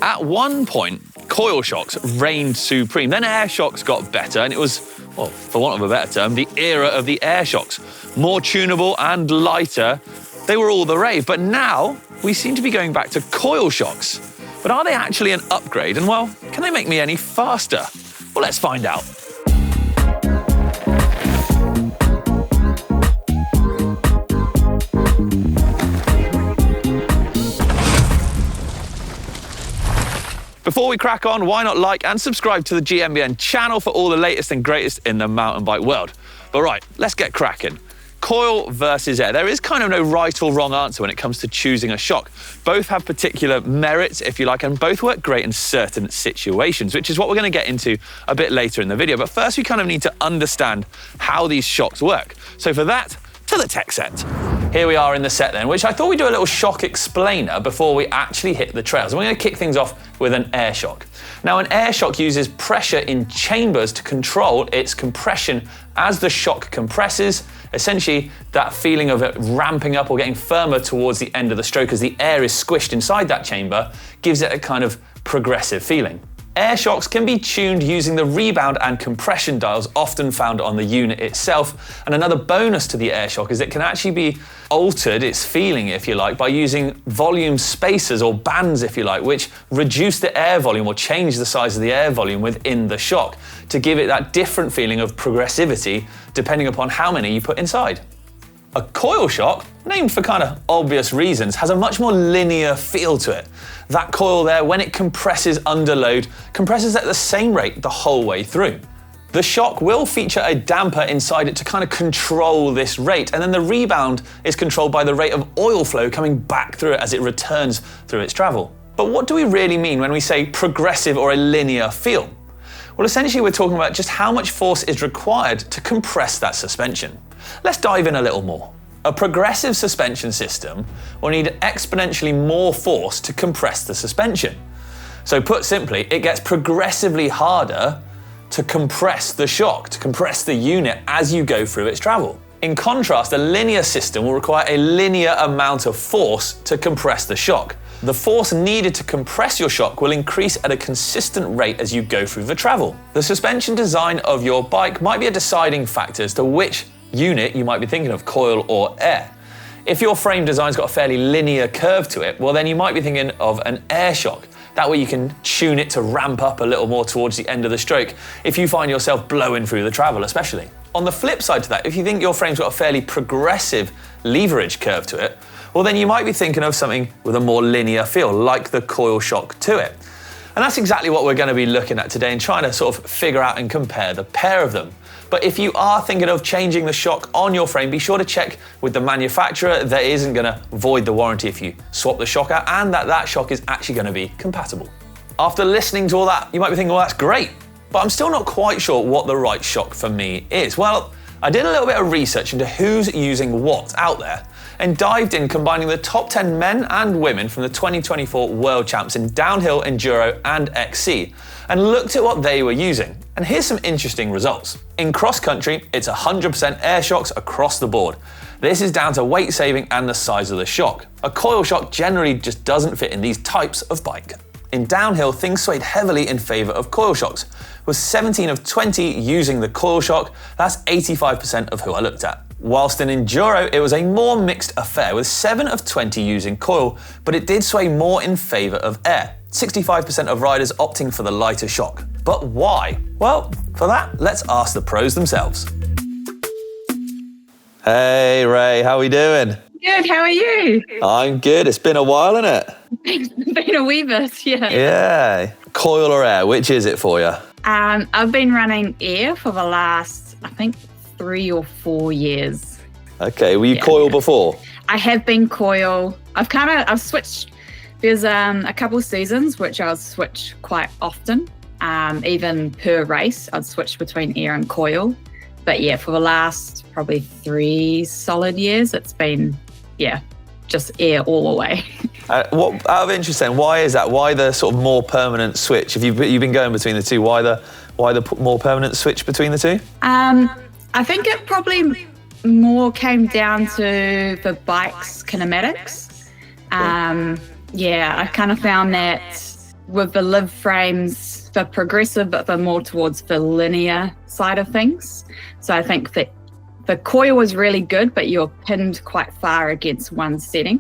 At one point, coil shocks reigned supreme. Then air shocks got better, and it was, well, for want of a better term, the era of the air shocks. More tunable and lighter, they were all the rave. But now, we seem to be going back to coil shocks. But are they actually an upgrade? And well, can they make me any faster? Well, let's find out. Before we crack on, why not like and subscribe to the GMBN channel for all the latest and greatest in the mountain bike world. But right, let's get cracking. Coil versus air. There is kind of no right or wrong answer when it comes to choosing a shock. Both have particular merits, if you like, and both work great in certain situations, which is what we're going to get into a bit later in the video. But first, we kind of need to understand how these shocks work. So for that, to the tech set. Here we are in the set then, which I thought we'd do a little shock explainer before we actually hit the trails. And we're going to kick things off with an air shock. Now, an air shock uses pressure in chambers to control its compression as the shock compresses. Essentially, that feeling of it ramping up or getting firmer towards the end of the stroke as the air is squished inside that chamber gives it a kind of progressive feeling. Air shocks can be tuned using the rebound and compression dials often found on the unit itself. And another bonus to the air shock is it can actually be altered, its feeling, if you like, by using volume spacers or bands, if you like, which reduce the air volume or change the size of the air volume within the shock to give it that different feeling of progressivity depending upon how many you put inside. A coil shock, named for kind of obvious reasons, has a much more linear feel to it. That coil there, when it compresses under load, compresses at the same rate the whole way through. The shock will feature a damper inside it to kind of control this rate, and then the rebound is controlled by the rate of oil flow coming back through it as it returns through its travel. But what do we really mean when we say progressive or a linear feel? Well, essentially we're talking about just how much force is required to compress that suspension. Let's dive in a little more. A progressive suspension system will need exponentially more force to compress the suspension. So put simply, it gets progressively harder to compress the shock, to compress the unit as you go through its travel. In contrast, a linear system will require a linear amount of force to compress the shock. The force needed to compress your shock will increase at a consistent rate as you go through the travel. The suspension design of your bike might be a deciding factor as to which unit you might be thinking of, coil or air. If your frame design's got a fairly linear curve to it, well then you might be thinking of an air shock. That way you can tune it to ramp up a little more towards the end of the stroke if you find yourself blowing through the travel especially. On the flip side to that, if you think your frame's got a fairly progressive leverage curve to it, well then you might be thinking of something with a more linear feel, like the coil shock to it. And that's exactly what we're going to be looking at today and trying to sort of figure out and compare the pair of them. But if you are thinking of changing the shock on your frame, be sure to check with the manufacturer that it isn't going to void the warranty if you swap the shock out and that shock is actually going to be compatible. After listening to all that, you might be thinking, well, that's great, but I'm still not quite sure what the right shock for me is. Well, I did a little bit of research into who's using what out there and dived in combining the top 10 men and women from the 2024 World Champs in downhill, enduro and XC and looked at what they were using. And here's some interesting results. In cross country, it's 100% air shocks across the board. This is down to weight saving and the size of the shock. A coil shock generally just doesn't fit in these types of bike. In downhill, things swayed heavily in favour of coil shocks, with 17 of 20 using the coil shock. That's 85% of who I looked at. Whilst in enduro, it was a more mixed affair, with 7 of 20 using coil, but it did sway more in favour of air. 65% of riders opting for the lighter shock. But why? Well, for that, let's ask the pros themselves. Hey Ray, how are we doing? Good, how are you? I'm good. It's been a while, hasn't it? It's been a wee bit, yeah. Yeah. Coil or air, which is it for you? I've been running air for the last, I think, 3 or 4 years. Okay, were you coil before? I have been coil. I've switched. There's a couple seasons which I'll switch quite often. Even per race, I'd switch between air and coil. But yeah, for the last probably 3 solid years, it's been, just air all the way. What, out of interest then, why is that? Why the sort of more permanent switch? Have you've been going between the two? Why the more permanent switch between the two? I think it probably more came down to the bike's kinematics. I kind of found that with the live frames for progressive, but for more towards the linear side of things. So I think that the coil was really good, but you're pinned quite far against one setting.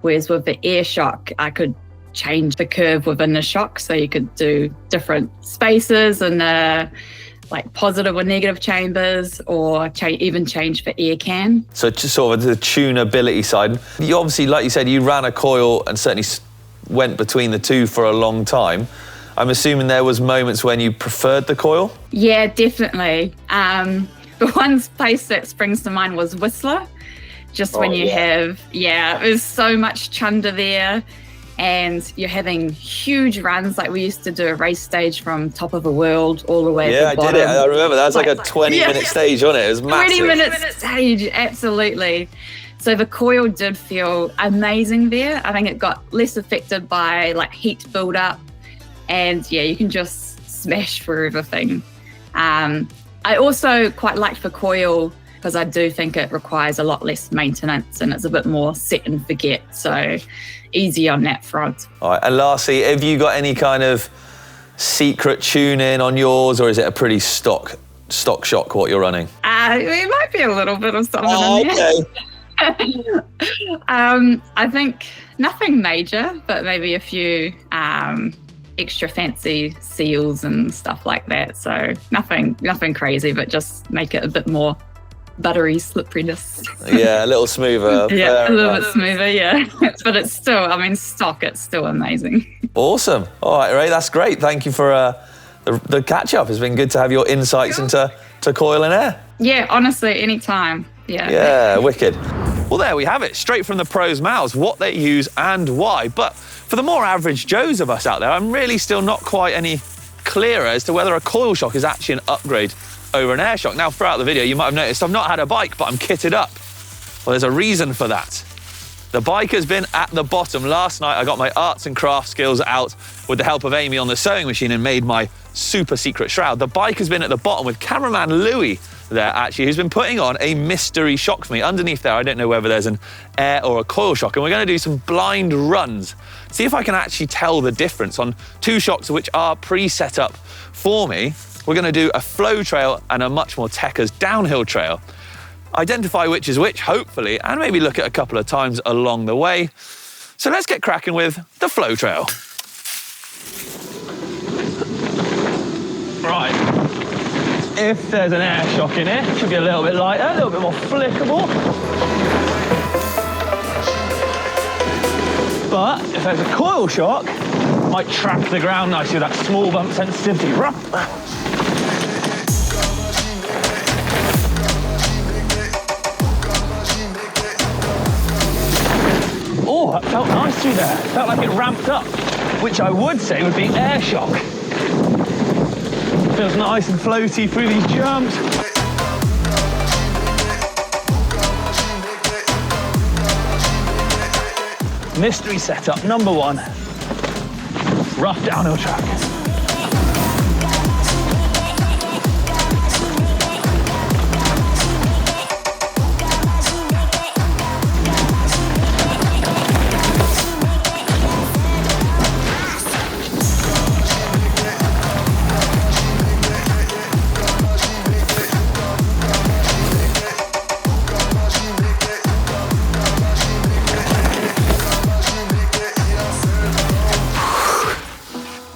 Whereas with the air shock, I could change the curve within the shock. So you could do different spaces and like positive or negative chambers, or even change for air can. So just sort of the tunability side. You obviously, like you said, you ran a coil and certainly went between the two for a long time. I'm assuming there was moments when you preferred the coil? Yeah, definitely. The one place that springs to mind was Whistler. Just when you have, there's so much chunder there, and you're having huge runs. Like we used to do a race stage from top of the world all the way to the bottom. Yeah, I did it. I remember that was like a 20-minute stage, wasn't it? It was massive. 20-minute stage, absolutely. So the coil did feel amazing there. I think it got less affected by like heat build-up, and you can just smash through everything. I also quite liked the coil because I do think it requires a lot less maintenance and it's a bit more set and forget. So easy on that front. All right, and lastly, have you got any kind of secret tune-in on yours, or is it a pretty stock shock what you're running? It might be a little bit of something in there. I think nothing major, but maybe a few extra fancy seals and stuff like that. So nothing crazy, but just make it a bit more buttery slipperiness. Yeah, a little smoother. Yeah, a little bit smoother, yeah. But it's still, I mean, stock, it's still amazing. Awesome. All right, Ray, that's great. Thank you for the catch-up. It's been good to have your insights into coil and air. Yeah, honestly, anytime. Yeah. Yeah, wicked. Well, there we have it, straight from the pros' mouths, what they use and why. But for the more average Joes of us out there, I'm really still not quite any clearer as to whether a coil shock is actually an upgrade over an air shock. Now, throughout the video, you might have noticed I've not had a bike, but I'm kitted up. Well, there's a reason for that. The bike has been at the bottom. Last night, I got my arts and crafts skills out with the help of Amy on the sewing machine and made my super secret shroud. The bike has been at the bottom with cameraman Louis there, actually, who's been putting on a mystery shock for me. Underneath there, I don't know whether there's an air or a coil shock, and we're going to do some blind runs. See if I can actually tell the difference on two shocks which are pre-set up for me. We're going to do a flow trail and a much more Techers downhill trail. Identify which is which, hopefully, and maybe look at a couple of times along the way. So let's get cracking with the flow trail. Right. If there's an air shock in it, it should be a little bit lighter, a little bit more flickable. But if there's a coil shock, it might trap the ground nicely with that small bump sensitivity. Oh, that felt nicely there. Felt like it ramped up, which I would say would be air shock. Feels nice and floaty through these jumps. Mystery setup number one. Rough downhill track.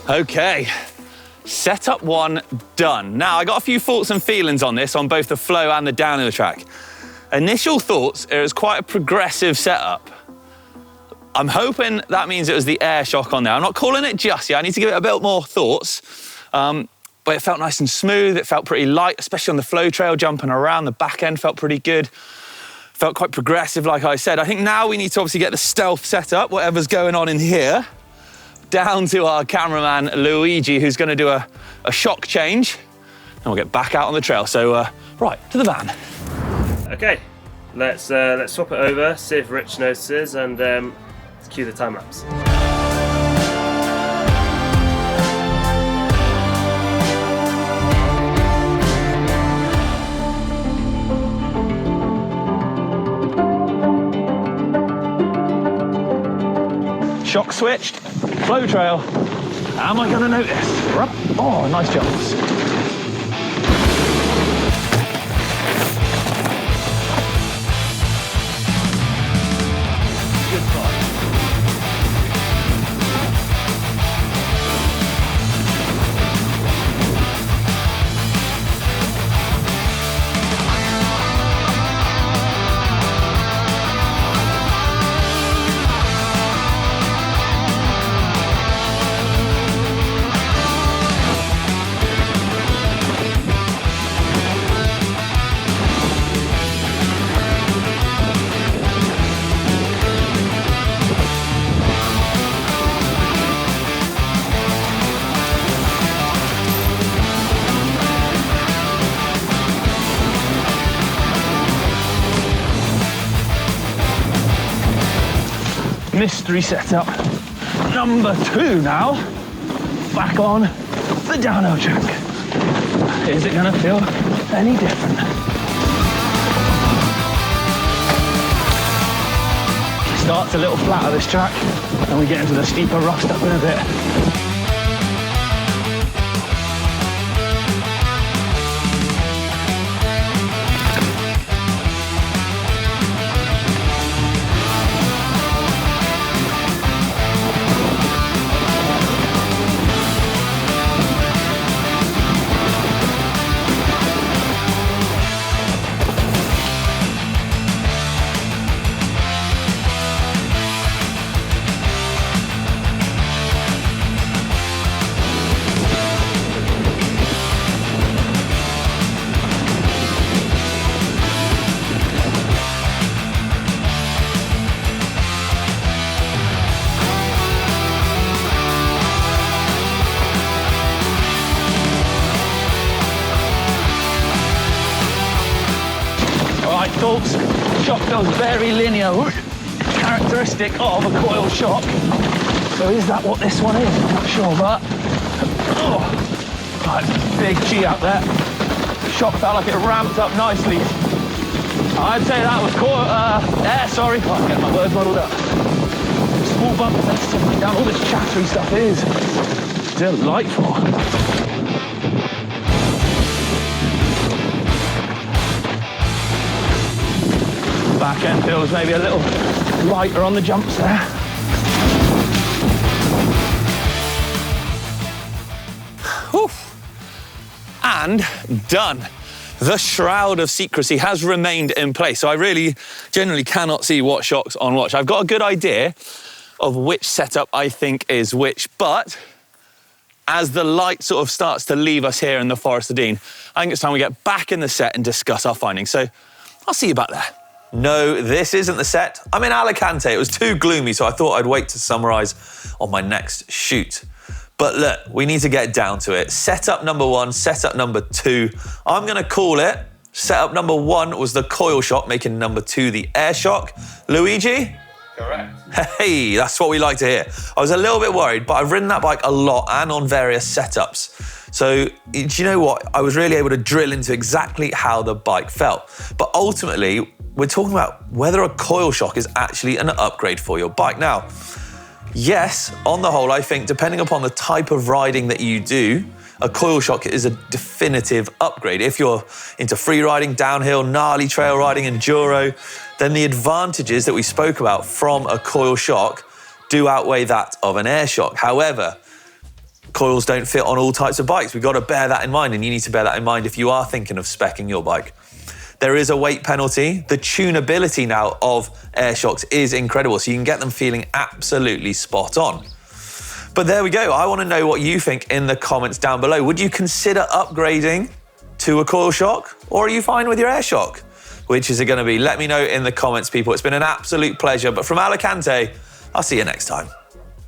Okay, setup one done. Now, I got a few thoughts and feelings on this, on both the flow and the downhill track. Initial thoughts, it was quite a progressive setup. I'm hoping that means it was the air shock on there. I'm not calling it just yet, I need to give it a bit more thoughts. But it felt nice and smooth, it felt pretty light, especially on the flow trail, jumping around, the back end felt pretty good. Felt quite progressive, like I said. I think now we need to obviously get the stealth set up, whatever's going on in here, down to our cameraman, Luigi, who's gonna do a shock change, and we'll get back out on the trail. So, right, to the van. Okay, let's swap it over, see if Rich notices, and let's cue the time lapse. Shock switched, flow trail, Am I going to notice? Oh, nice jumps. Good spot. Mystery setup number 2 now. Back on the downhill track. Is it going to feel any different? Starts a little flatter this track, and we get into the steeper rough stuff in a bit. Thoughts. Shock feels very linear, characteristic of a coil shock. So is that what this one is? I'm not sure, but right, big G out there. Shock felt like it ramped up nicely. I'd say that was coil air. Sorry, I'm getting my words muddled up. Small bump. Let's take down. All this chattery stuff is delightful. Back end feels maybe a little lighter on the jumps there. Whew. And done. The shroud of secrecy has remained in place, so I really genuinely cannot see what shocks on watch. I've got a good idea of which setup I think is which, but as the light sort of starts to leave us here in the Forest of Dean, I think it's time we get back in the set and discuss our findings. So I'll see you back there. No, this isn't the set. I'm in Alicante. It was too gloomy, so I thought I'd wait to summarise on my next shoot. But look, we need to get down to it. Setup number 1, setup number 2. I'm going to call it. Setup number 1 was the coil shock, making number 2 the air shock. Luigi? Correct. Hey, that's what we like to hear. I was a little bit worried, but I've ridden that bike a lot and on various setups. So, do you know what? I was really able to drill into exactly how the bike felt. But ultimately, we're talking about whether a coil shock is actually an upgrade for your bike. Now, yes, on the whole, I think depending upon the type of riding that you do, a coil shock is a definitive upgrade. If you're into free riding, downhill, gnarly trail riding, enduro, then the advantages that we spoke about from a coil shock do outweigh that of an air shock. However, coils don't fit on all types of bikes. We've got to bear that in mind, and you need to bear that in mind if you are thinking of speccing your bike. There is a weight penalty. The tunability now of air shocks is incredible, so you can get them feeling absolutely spot on. But there we go. I want to know what you think in the comments down below. Would you consider upgrading to a coil shock, or are you fine with your air shock? Which is it going to be? Let me know in the comments, people. It's been an absolute pleasure. But from Alicante, I'll see you next time.